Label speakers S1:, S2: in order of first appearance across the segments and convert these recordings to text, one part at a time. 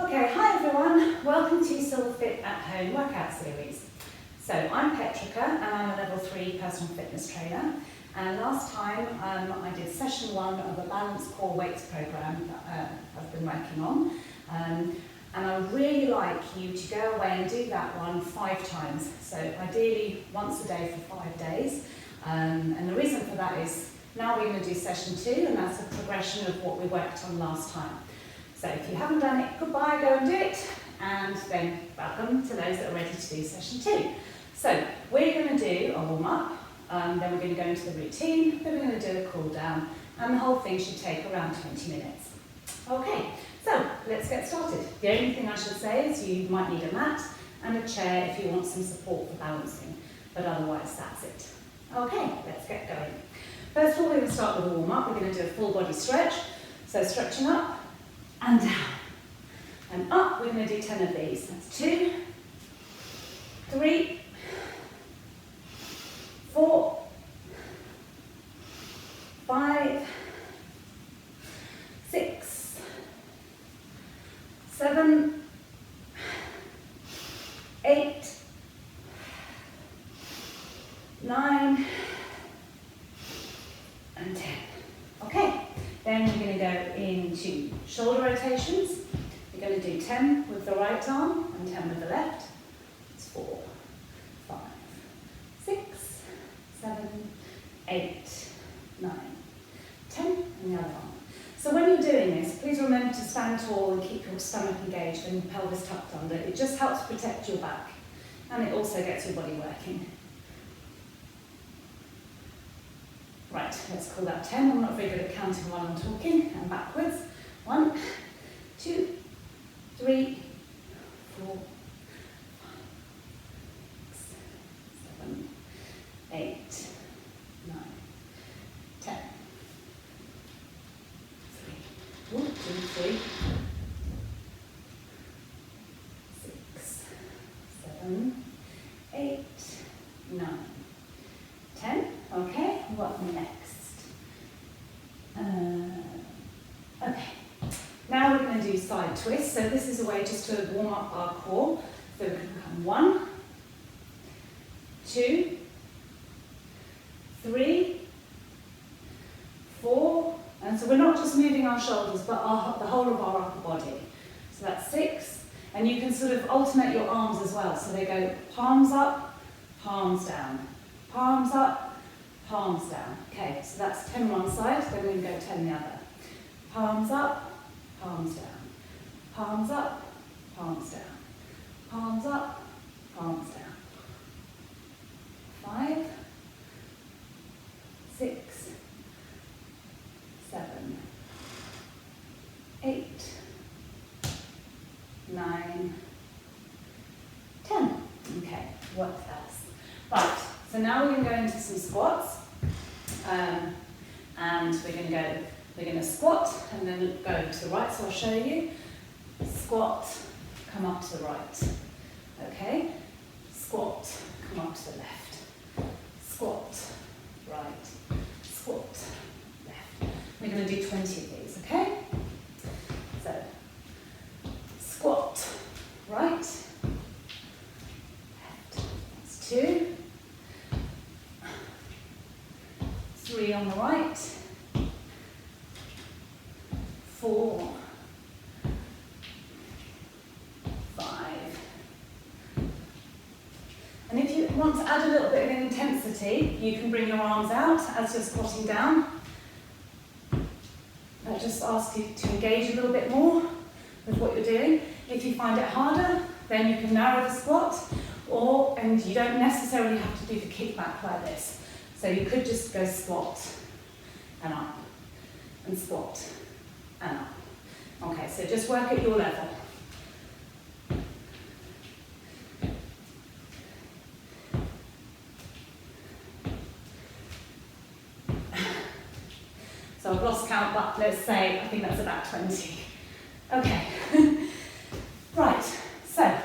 S1: Okay, hi everyone. Welcome to Silverfit at Home workout series. So I'm Petrica and I'm a level 3 personal fitness trainer. And last time I did session 1 of a balanced core weights program that I've been working on. And I would really like you to go away and do that one 5 times. So ideally once a day for 5 days. And the reason for that is now we're going to do session 2, and that's a progression of what we worked on last time. So if you haven't done it, goodbye, go and do it. And then welcome to those that are ready to do session 2. So we're going to do a warm up, then we're going to go into the routine, then we're going to do a cool down, and the whole thing should take around 20 minutes. Okay, so let's get started. The only thing I should say is you might need a mat and a chair if you want some support for balancing, but otherwise that's it. Okay, let's get going. First of all, we're going to start with a warm up. We're going to do a full body stretch. So stretching up and down and up. We're going to do 10 of these. That's 2, 3, 4, 5, 6, 7, 8, 9, and 10. Okay, then we're going to go into shoulder rotations. We're going to do 10 with the right arm and 10 with the left. It's 4, 5, 6, 7, 8, 9, 10, and the other arm. So when you're doing this, please remember to stand tall and keep your stomach engaged and your pelvis tucked under. It just helps protect your back, and it also gets your body working. Right, let's call that 10. I'm not very good at counting while I'm talking, and backwards. 1, 2, 3, 4, 5, 6, 7, 8, 9, 10. 3, 1, 2, 3, 6, 7, 8, 9, 10. Okay, what next? Okay, now we're going to do side twists. So this is a way just to warm up our core. So we can come 1, 2, 3, 4, and so we're not just moving our shoulders, but the whole of our upper body. So that's 6, and you can sort of alternate your arms as well. So they go palms up, palms down, palms up, palms down. Okay, so that's 10 one side, then we're going to go 10 the other. Palms up, palms down. Palms up, palms down. Palms up, palms down. 5, 6, 7, 8, 9, 10. Okay, what else? Right, so now we're going to go into some squats. And we're going to squat and then go to the right, so I'll show you. Squat, come up to the right. Okay, squat, come up to the left. Squat, right, squat, left. We're going to do 20 of these, okay? So, squat, right, left. That's 2. 3 on the right, 4, 5. And if you want to add a little bit of intensity, you can bring your arms out as you're squatting down. I just ask you to engage a little bit more with what you're doing. If you find it harder, then you can narrow the squat, and you don't necessarily have to do the kickback like this. So you could just go squat and up, and squat and up. Okay, so just work at your level. So I've lost count, but let's say, I think that's about 20. Okay, right, so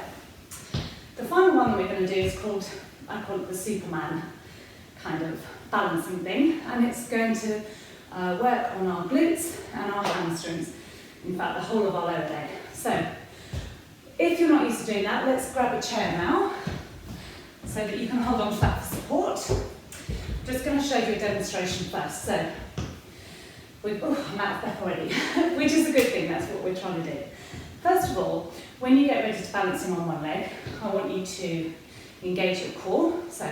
S1: the final one that we're going to do is called, I call it the Superman kind of balancing thing, and it's going to work on our glutes and our hamstrings, in fact the whole of our lower leg. So you're not used to doing that, let's grab a chair now so that you can hold on to that for support. Just going to show you a demonstration first. So, I'm out of breath already, which is a good thing, that's what we're trying to do. First of all, when you get ready to balance in on one leg, I want you to engage your core. So,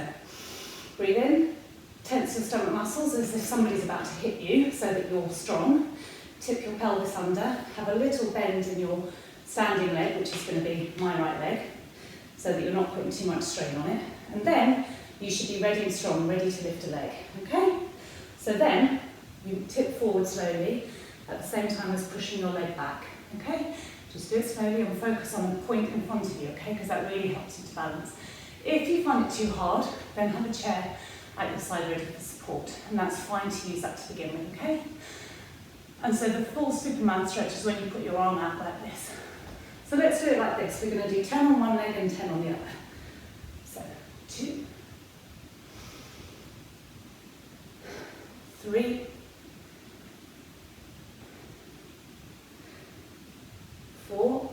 S1: breathe in, tense your stomach muscles as if somebody's about to hit you so that you're strong. Tip your pelvis under, have a little bend in your standing leg, which is going to be my right leg, so that you're not putting too much strain on it. And then you should be ready and strong, ready to lift a leg, okay? So then you tip forward slowly at the same time as pushing your leg back, okay? Just do it slowly and focus on the point in front of you, okay? Because that really helps you to balance. If you find it too hard, then have a chair at your side ready for support, and that's fine to use that to begin with, okay? And so the full Superman stretch is when you put your arm out like this. So let's do it like this. We're going to do 10 on one leg and 10 on the other. So 2, 3, 4,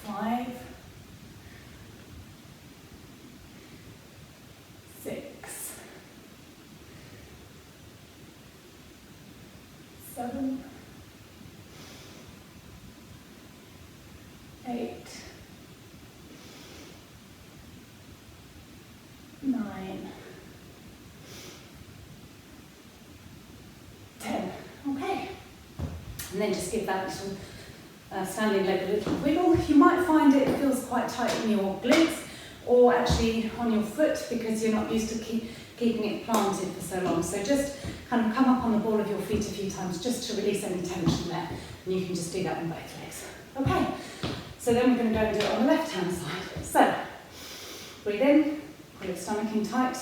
S1: 5, 6, 7, 8, 9, 10. Okay. And then just give that little standing leg a little wiggle. You might find it feels quite tight in your glutes or actually on your foot because you're not used to keeping it planted for so long. So just kind of come up on the ball of your feet a few times just to release any tension there. And you can just do that on both legs. Okay, so then we're going to go and do it on the left-hand side. So, breathe in, pull your stomach in tight,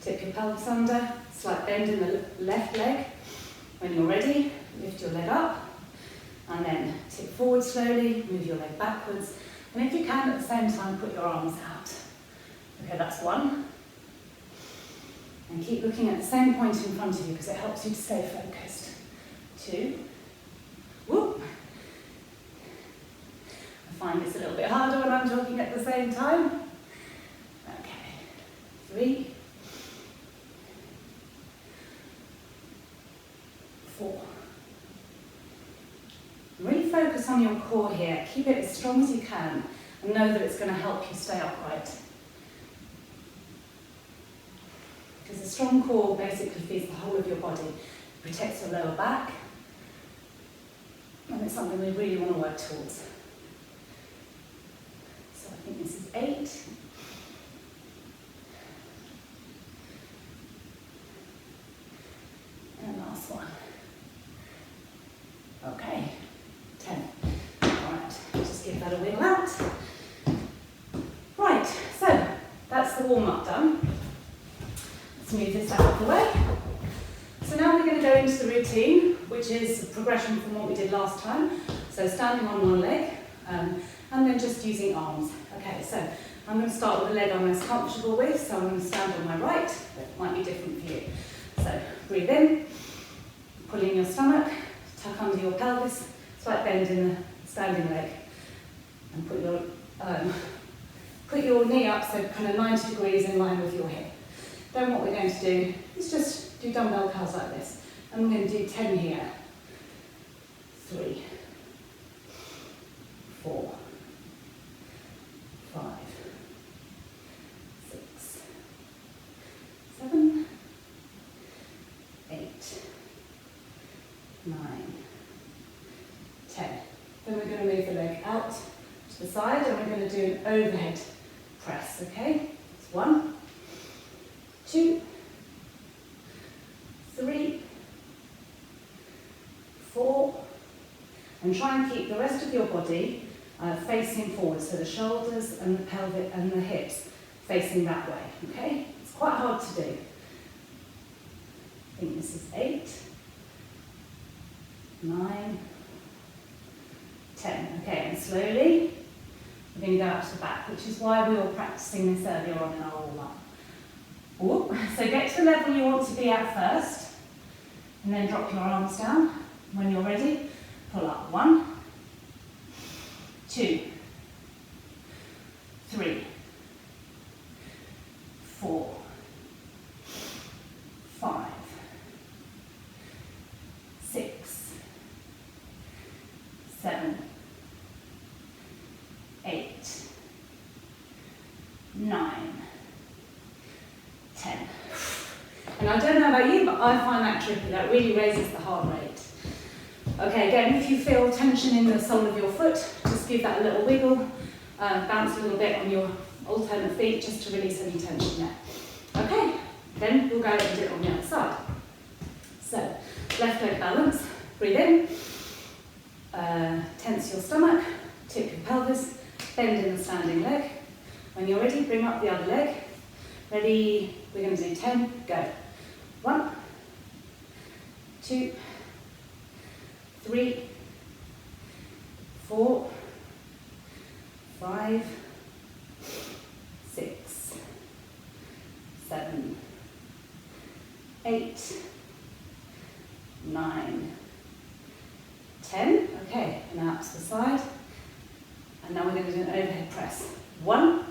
S1: tip your pelvis under, slight bend in the left leg. When you're ready, lift your leg up, and then tip forward slowly, move your leg backwards, and if you can at the same time, put your arms out. Okay, that's 1. And keep looking at the same point in front of you because it helps you to stay focused. 2. Whoop. I find it's a little bit harder when I'm talking at the same time. Okay. 3. 4. Really focus on your core here. Keep it as strong as you can and know that it's going to help you stay upright. Because a strong core basically feeds the whole of your body. It protects your lower back. And it's something we really want to work towards. So I think this is 8. And last one. Okay, 10. All right, just give that a wiggle out. Right, so that's the warm-up done. Let's move this out of the way. So now we're going to go into the routine, which is a progression from what we did last time. So standing on one leg, and then just using arms. Okay, so I'm going to start with the leg I'm most comfortable with, so I'm going to stand on my right. It might be different for you. So breathe in, pulling your stomach, tuck under your pelvis, slight bend in the standing leg, and put your knee up so kind of 90 degrees in line with your hip. Then what we're going to do is just do dumbbell curls like this. And we're going to do 10 here. 3, 4, 5, 6, 7, 8, 9, 10. Then we're going to move the leg out to the side and we're going to do an overhead press, okay? It's 1, 2, 3, 4, and try and keep the rest of your body facing forward, so the shoulders and the pelvic and the hips facing that way, okay? It's quite hard to do. I think this is 8, 9, 10. Okay, and slowly we're going to go out to the back, which is why we were practicing this earlier on in our warm-up. So get to the level you want to be at first, and then drop your arms down, When you're ready, pull up. 1, 2, 3, 4, 5, 6, 7, 8, 9, 10. And I don't know about you, but I find that tricky. That really raises the heart rate. Okay, again, if you feel tension in the sole of your foot, just give that a little wiggle, bounce a little bit on your alternate feet just to release any tension there. Okay, then we'll go and do it on the other side. So, left leg balance, breathe in, tense your stomach, tip your pelvis, bend in the standing leg. When you're ready, bring up the other leg. Ready, we're going to do 10, go. 1, 2, 3, 4, 5, 6, 7, 8, 9, 10. Okay, now up to the side. And now we're going to do an overhead press. 1,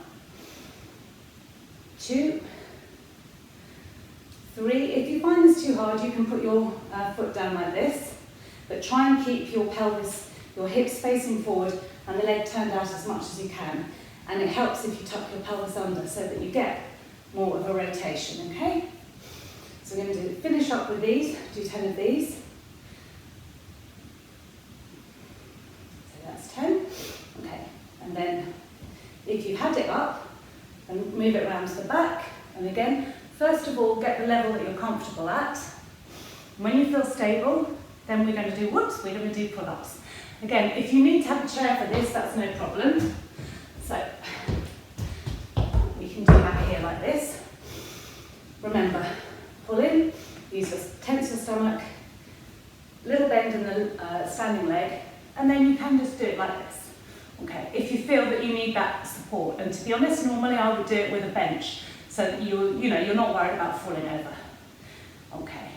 S1: 2, 3. If you find this too hard, you can put your foot down like this, but try and keep your pelvis, your hips facing forward and the leg turned out as much as you can. And it helps if you tuck your pelvis under so that you get more of a rotation, okay? So we're going to finish up with these, do 10 of these. So that's 10. Okay, and then if you've had it up, and move it around to the back. And again, first of all, get the level that you're comfortable at. When you feel stable, then we're going to do, we're going to do pull-ups. Again, if you need to have a chair for this, that's no problem. So, we can do that here like this. Remember, pull in, tense your stomach, little bend in the standing leg, and then you can just do it like this. Okay, if you feel that you need that support, and to be honest, normally I would do it with a bench, so that you're not worried about falling over. Okay.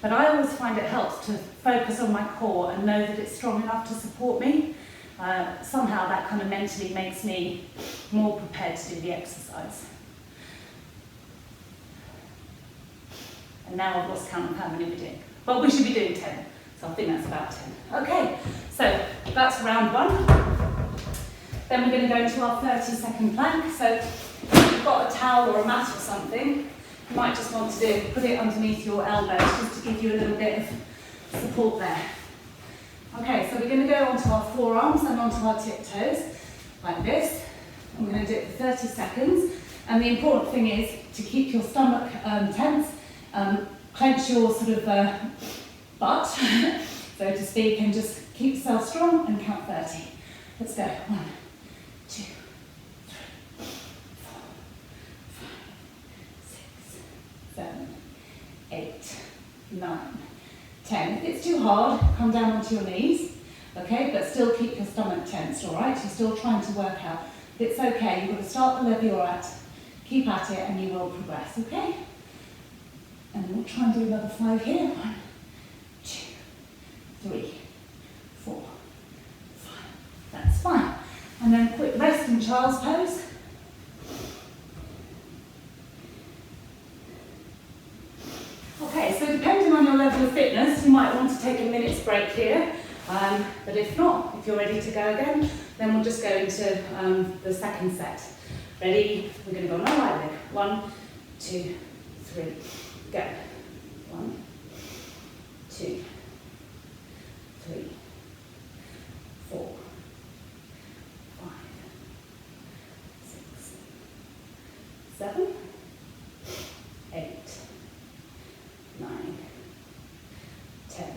S1: But I always find it helps to focus on my core and know that it's strong enough to support me. Somehow that kind of mentally makes me more prepared to do the exercise. And now I've lost count of how many we're doing. But we should be doing 10, so I think that's about 10. Okay, so that's round 1. Then we're going to go into our 30-second plank. So if you've got a towel or a mat or something, you might just want to put it underneath your elbows just to give you a little bit of support there. Okay, so we're going to go onto our forearms and onto our tiptoes, like this. I'm going to do it for 30 seconds. And the important thing is to keep your stomach tense. Clench your sort of butt, so to speak, and just keep yourself strong and count 30. Let's go. 1, 2, 3, 4, 5, 6, 7, 8, 9, 10. If it's too hard, come down onto your knees, okay, but still keep your stomach tensed, all right? You're still trying to work out. It's okay, you've got to start the level you're at, keep at it, and you will progress, okay? And then we'll try and do another 5 here. 1, 2, 3, 4, 5. That's fine. And then quick rest in child's pose. Okay, so depending on your level of fitness, you might want to take a minute's break here. But if not, if you're ready to go again, then we'll just go into the second set. Ready? We're going to go on our right leg. 1, 2, 3. Go. 1, 2, 3, 4, 5, 6, 7, 8, 9, 10.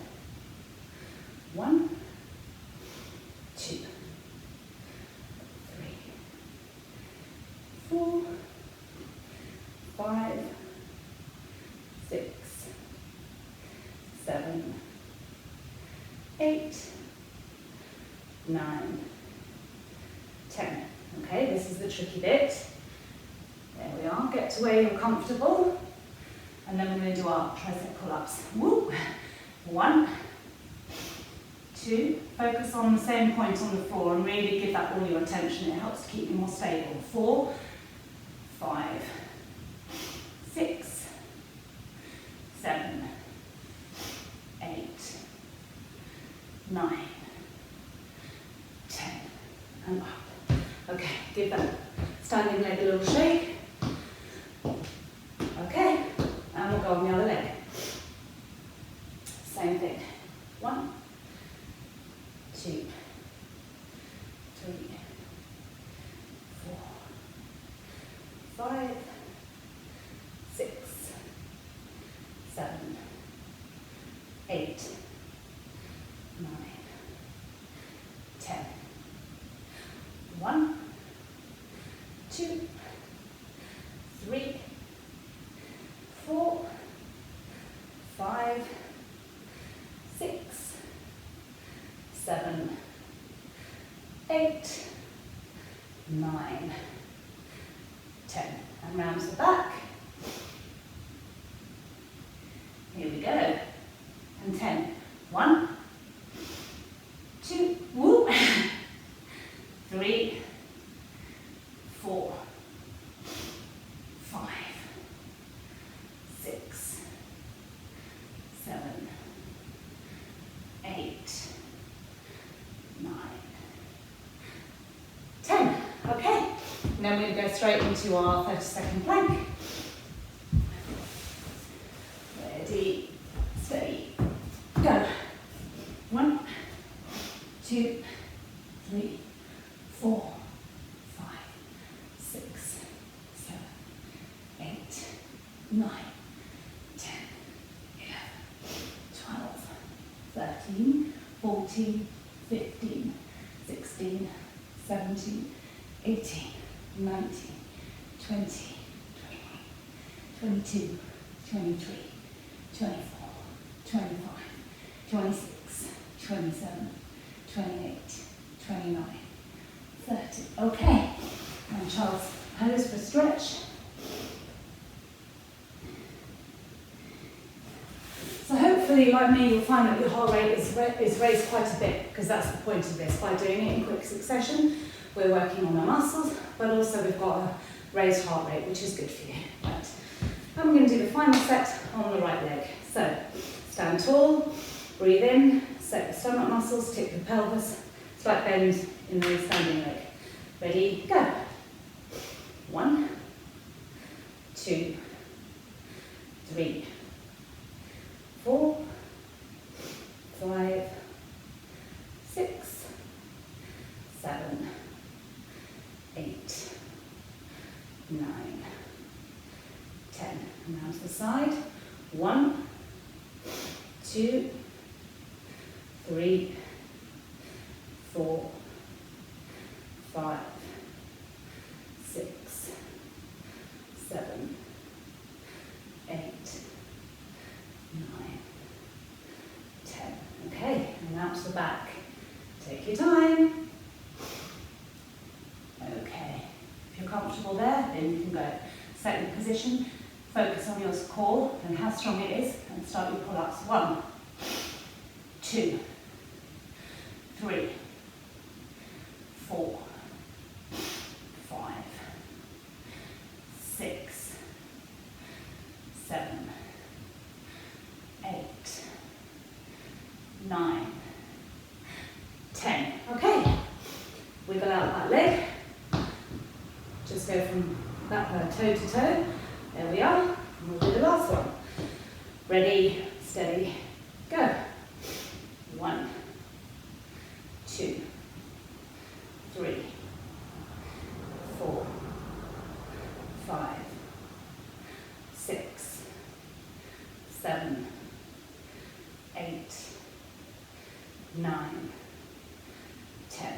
S1: 1, 2, 3, 4, 5, 6, 7, 8, 9, 10. Okay, this is the tricky bit. There we are. Get to where you're comfortable. And then we're going to do our tricep pull-ups. Woo! 1, 2, focus on the same point on the floor and really give that all your attention. It helps to keep you more stable. 4, 5, 6, 7, 8, 9, 10, and up. Okay, give that standing leg a little shake. Okay, and we'll go on the other leg. Same thing. 1, 2, 3, 4, 5, 6, 7, 8, 9, 10. 1, 2, 3, 4, 5, 6, 7, 8, 9, 10. And round to the back. Here we go. And 10. 1, 2, woo. 3, 4, 5, 6, 7, 8, 9, 10. Okay, and then we're going to go straight into our 30-second plank. Ready, steady, go. 1, 2, 3, 4, 5, 6, 7, 8, 9, 10, 11, 12, 13, 14, 15, 16, 17, 18, 19, 20, 21, 22, 23, 24, 25, 26, 27, 28, 29, 30. Okay, and child's pose for stretch. So hopefully, like me, you'll find that your heart rate is raised quite a bit, because that's the point of this. By doing it in quick succession, we're working on our muscles, but also we've got a raised heart rate, which is good for you. Right. And we're going to do the final set on the right leg. So stand tall, breathe in, set the stomach muscles, tip the pelvis, slight bend in the standing leg. Ready, go. 1, 2, 3, 4, 5, 6, 7, 8, 9, 10. And now to the side. 1, 2, 3, 4, 5, 6, 7, 8, 9, 10. Okay, and out to the back. Take your time. Okay, if you're comfortable there, then you can go. Set your position, focus on your core and how strong it is, and start your pull-ups. 1, 2, 3, 4, 5, 6, 7, 8, 9, 10. Okay, wiggle out that leg. Just go from that toe to toe. There we are. And we'll do the last one. Ready, steady, go. 1, 2, 3, 4, 5, 6, 7, 8, 9, 10.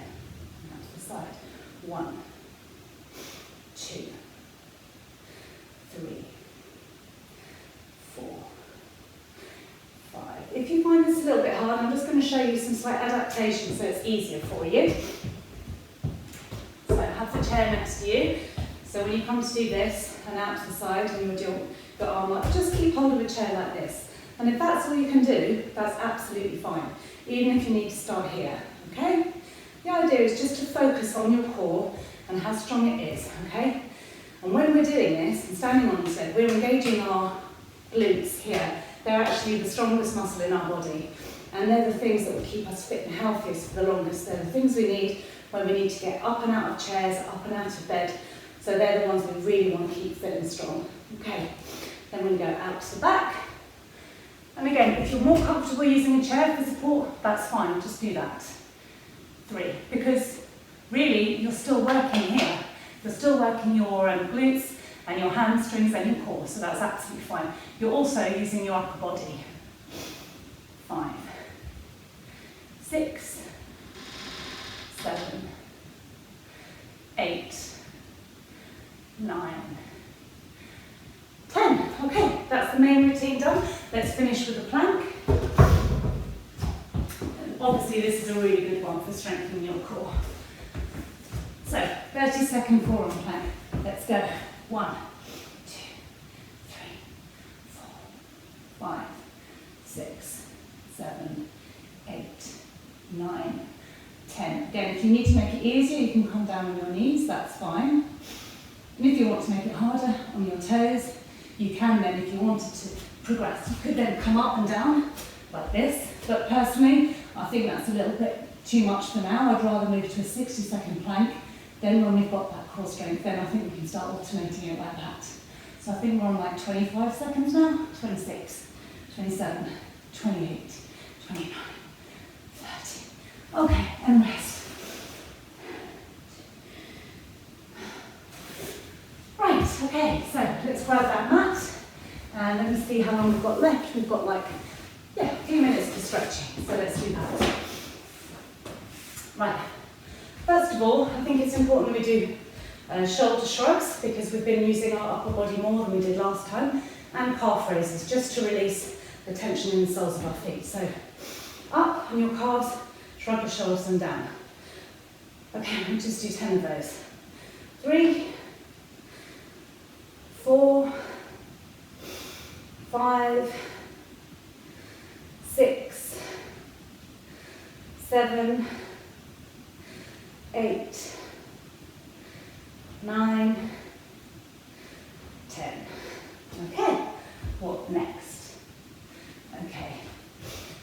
S1: Now to the side. 1, 2, 3, 4, 5. If you find this a little bit hard, I'm just going to show you some slight adaptations so it's easier for you. So have the chair next to you. So So when you come to do this and out to the side and you'll do your arm up, just keep hold of a chair like this. And if that's all you can do, that's absolutely fine, even if you need to start here, okay? The idea is just to focus on your core and how strong it is, okay? And when we're doing this and standing on this leg, we're engaging our glutes here. They're actually the strongest muscle in our body. And they're the things that will keep us fit and healthiest for the longest. They're the things we need when we need to get up and out of chairs, up and out of bed. So they're the ones we really want to keep fit and strong. Okay, then we're going to go out to the back. And again, if you're more comfortable using a chair for support, that's fine, just do that. 3, because really you're still working here. You're still working your glutes and your hamstrings and your core, so that's absolutely fine. You're also using your upper body. 5, 6, 7, 8, 9, 10. Okay, that's the main routine done. Let's finish with a plank. And obviously this is a really good one for strengthening your core. So, 30-second forearm plank. Let's go. 1, 2, 3, 4, 5, 6, 7, 8, 9, 10. Again, if you need to make it easier, you can come down on your knees, that's fine. And if you want to make it harder on your toes, you can then, if you wanted to progress. You could then come up and down like this, but personally, I think that's a little bit too much for now. I'd rather move to a 60-second plank. Then when we've got that core strength, then I think we can start alternating it like that. So I think we're on like 25 seconds now, 26, 27, 28, 29, 30. Okay, and rest. Right, okay, so let's grab that mat and let me see how long we've got left. We've got like, a few minutes for stretching, so let's do that. Right, first of all, I think it's important that we do shoulder shrugs because we've been using our upper body more than we did last time, and calf raises just to release the tension in the soles of our feet. So up on your calves, shrug your shoulders and down. Okay, we'll just do 10 of those. 3, 4, 5, 6, 7, 8, 9, 10. Okay, what next? Okay,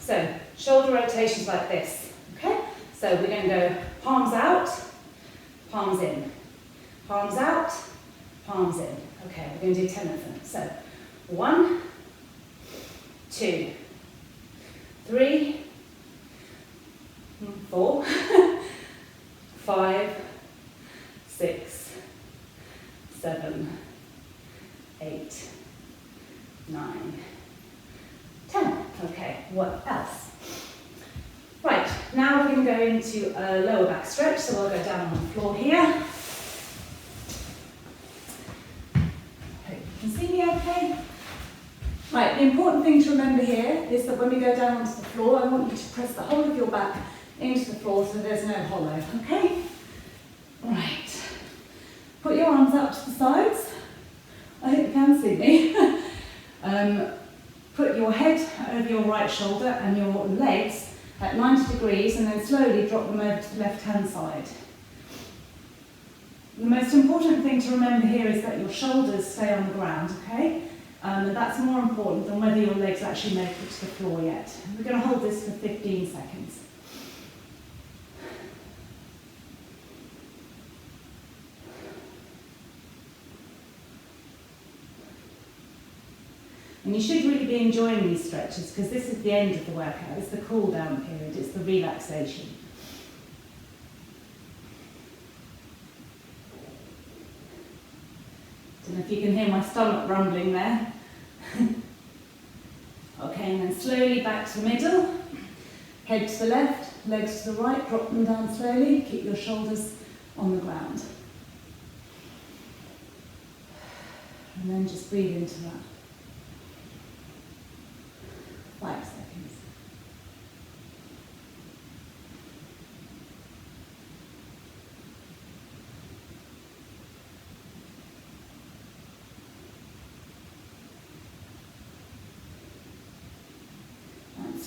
S1: so shoulder rotations like this. Okay, so we're going to go palms out, palms in, palms out, palms in. Okay, we're going to do 10 of them. So 1, 2, 3, 4, 5, 6, 7, 8, 9, 10. Okay, what else? Right, now we're going to go into a lower back stretch, so I'll go down on the floor here. Hope you can see me okay. Right, the important thing to remember here is that when we go down onto the floor, I want you to press the whole of your back into the floor so there's no hollow, okay? Right, put your arms out to the sides. I hope you can see me. Put your head over your right shoulder and your legs at 90 degrees and then slowly drop them over to the left-hand side. The most important thing to remember here is that your shoulders stay on the ground, okay? And that's more important than whether your legs actually make it to the floor yet. We're going to hold this for 15 seconds. And you should really be enjoying these stretches because this is the end of the workout. It's the cool down period, it's the relaxation. Don't know if you can hear my stomach rumbling there. Okay, and then slowly back to the middle. Head to the left, legs to the right, drop them down slowly. Keep your shoulders on the ground. And then just breathe into that. 5 seconds.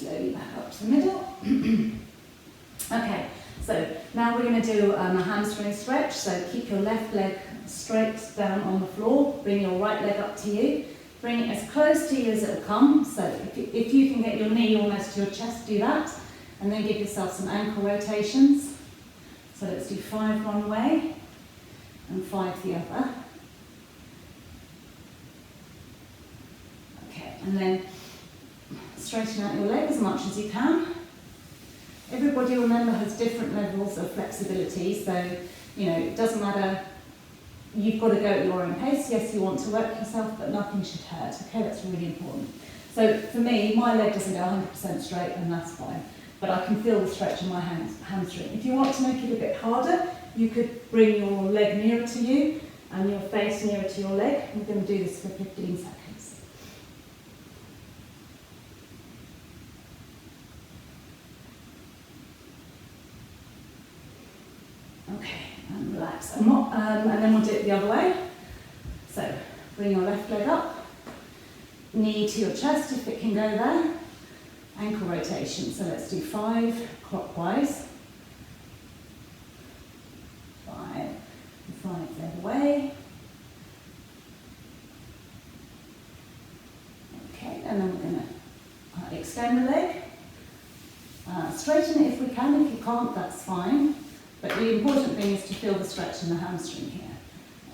S1: slowly back up to the middle. Okay, so now we're going to do a hamstring stretch. So keep your left leg straight down on the floor, bring your right leg up to you, bring it as close to you as it will come. So if you can get your knee almost to your chest, do that, and then give yourself some ankle rotations. So let's do 5 one way and 5 the other. Okay, and then straighten out your leg as much as you can. Everybody, remember, has different levels of flexibility, so it doesn't matter. You've got to go at your own pace. Yes, you want to work yourself, but nothing should hurt. Okay, that's really important. So for me, my leg doesn't go 100% straight, and that's fine. But I can feel the stretch in my hamstring. If you want to make it a bit harder, you could bring your leg nearer to you and your face nearer to your leg. We're going to do this for 15 seconds. Okay, and relax. And then we'll do it the other way. So bring your left leg up, knee to your chest if it can go there. Ankle rotation. So let's do 5 clockwise. 5 and 5 the other way. Okay, and then we're going to extend the leg. Straighten it if we can. If you can't, that's fine. But the important thing is to feel the stretch in the hamstring here.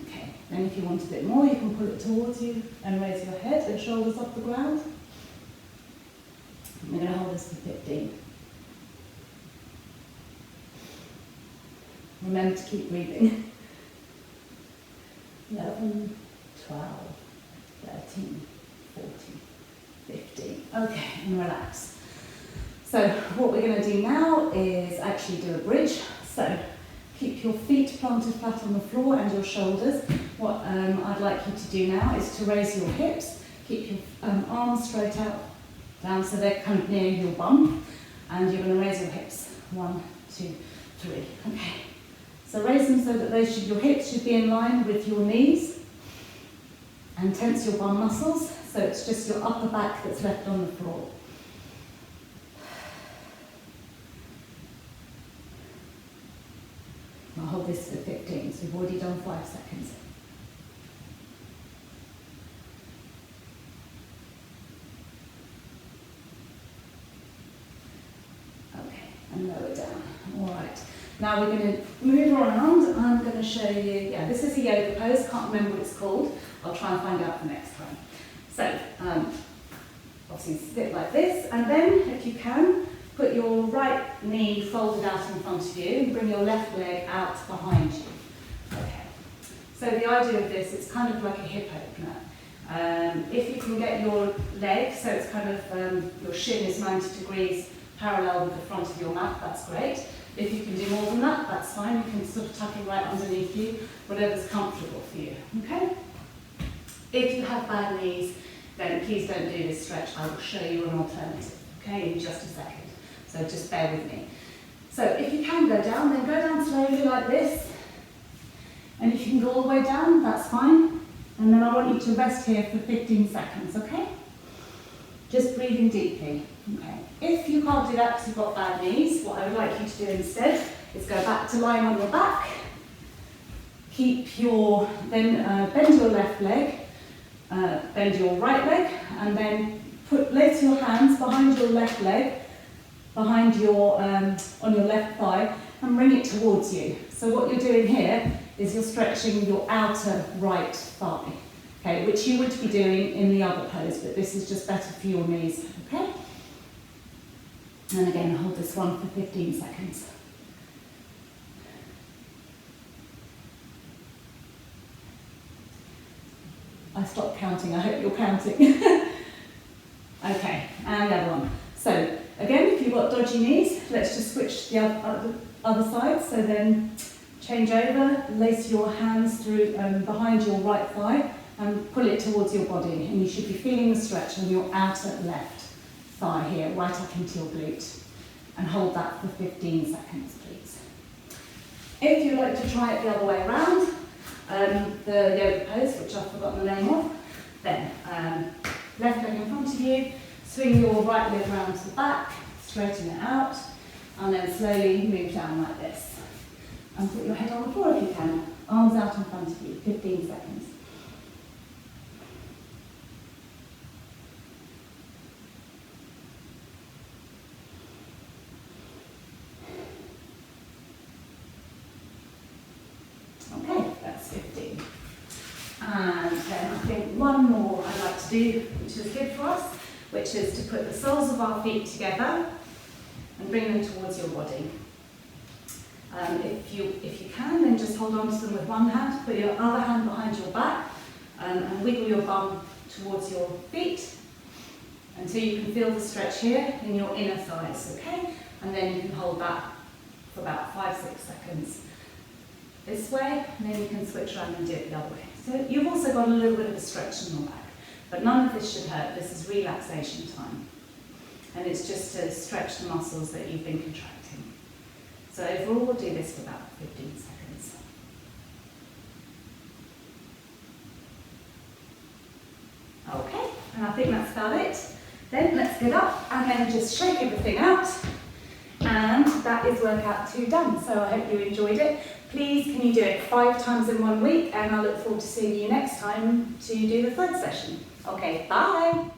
S1: Okay, then if you want a bit more, you can pull it towards you and raise your head and shoulders off the ground. We're going to hold this for 15. Remember to keep breathing. 11, 12, 13, 14, 15. Okay, and relax. So what we're going to do now is actually do a bridge. So keep your feet planted flat on the floor and your shoulders. What I'd like you to do now is to raise your hips. Keep your arms straight out, down so they're kind of near your bum. And you're going to raise your hips. 1, 2, 3. Okay. So raise them so that your hips should be in line with your knees. And tense your bum muscles so it's just your upper back that's left on the floor. I'll hold this for 15, so we've already done 5 seconds. Okay, and lower down. All right. Now we're going to move around. I'm going to show you, this is a yoga pose. Can't remember what it's called. I'll try and find out for next time. So, obviously sit like this, and then, if you can, put your right knee folded out in front of you and bring your left leg out behind you. Okay. So the idea of this, it's kind of like a hip opener. If you can get your leg, so it's kind of, your shin is 90 degrees parallel with the front of your mat, that's great. If you can do more than that, that's fine. You can sort of tuck it right underneath you, whatever's comfortable for you, okay? If you have bad knees, then please don't do this stretch. I will show you an alternative, okay, in just a second. So just bear with me. So if you can go down, then go down slowly like this. And if you can go all the way down, that's fine. And then I want you to rest here for 15 seconds, okay? Just breathing deeply, okay? If you can't do that because you've got bad knees, what I would like you to do instead is go back to lying on your back. Bend your left leg, bend your right leg, and then place your hands behind your left leg, behind your, on your left thigh, and bring it towards you. So what you're doing here is you're stretching your outer right thigh, okay, which you would be doing in the other pose, but this is just better for your knees, okay? And again, hold this one for 15 seconds. I stopped counting, I hope you're counting. Okay, and the other one. So, again, if you've got dodgy knees, let's just switch the other side. So then change over, lace your hands through behind your right thigh and pull it towards your body. And you should be feeling the stretch on your outer left thigh here, right up into your glute. And hold that for 15 seconds, please. If you'd like to try it the other way around, the yoga pose, which I've forgotten the name of, then left leg in front of you, swing your right leg round to the back, straighten it out, and then slowly move down like this. And put your head on the floor if you can, arms out in front of you, 15 seconds. Okay, that's 15. And then I think one more I'd like to do, which is good for us, which is to put the soles of our feet together and bring them towards your body. If you can, then just hold on to them with one hand, put your other hand behind your back and wiggle your bum towards your feet until you can feel the stretch here in your inner thighs, okay? And then you can hold that for about 5-6 seconds this way, and then you can switch around and do it the other way. So you've also got a little bit of a stretch in your back, but none of this should hurt. This is relaxation time. And it's just to stretch the muscles that you've been contracting. So overall, we'll do this for about 15 seconds. Okay, and I think that's about it. Then let's get up and then just shake everything out. And that is workout 2 done. So I hope you enjoyed it. Please, can you do it 5 times in 1 week? And I look forward to seeing you next time to do the 3rd session. Okay, bye.